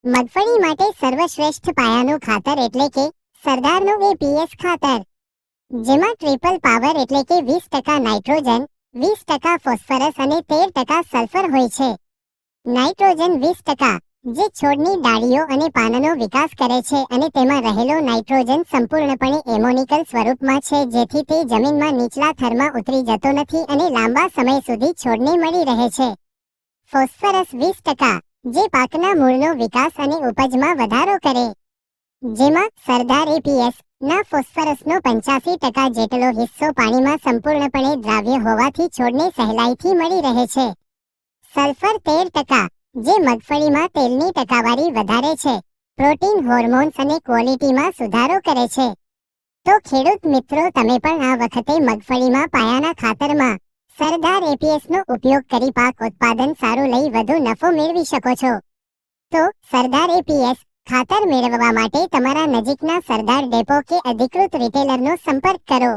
મગફળી માટે સર્વશ્રેષ્ઠ પાયાનું ખાતર એટલે કે સરદારનું એપીએસ ખાતર, જેમાં ટ્રિપલ પાવર એટલે કે 20% નાઇટ્રોજન, 20% ફોસ્ફરસ અને 13% સલ્ફર હોય છે. નાઇટ્રોજન 20%, જે છોડની ડાળીઓ અને પાનનો વિકાસ કરે છે અને તેમાં રહેલો નાઇટ્રોજન સંપૂર્ણપણે એમોનિકલ સ્વરૂપમાં છે, જેથી તે જમીનમાં નીચલા થરમાં ઉતરી જતો નથી અને લાંબા સમય સુધી છોડને મળી રહે છે. ફોસ્ફરસ 20%, જે પાકના મૂળનો વિકાસ અને ઉપજમાં વધારો કરે, જેમાં સરદાર એપીએસ ના ફોસ્ફરસનો 85% જેટલો હિસ્સો પાણીમાં સંપૂર્ણપણે દ્રાવ્ય હોવાથી છોડને સહેલાઈથી મળી રહે છે. સલ્ફર 13%, જે મગફળીમાં તેલની ટકાવારી વધારે છે, પ્રોટીન, હોર્મોન્સ અને ક્વોલિટીમાં સુધારો કરે છે. તો ખેડૂત મિત્રો, તમે પણ આ વખતે મગફળીમાં પાયાના ખાતરમાં સરદાર એપીએસનો ઉપયોગ કરી પાક ઉત્પાદન સારું લઈ વધુ નફો મેળવી શકો છો. તો સરદાર એપીએસ ખાતર મેળવવા માટે તમારા નજીકના સરદાર ડેપો કે અધિકૃત રિટેલરનો સંપર્ક કરો.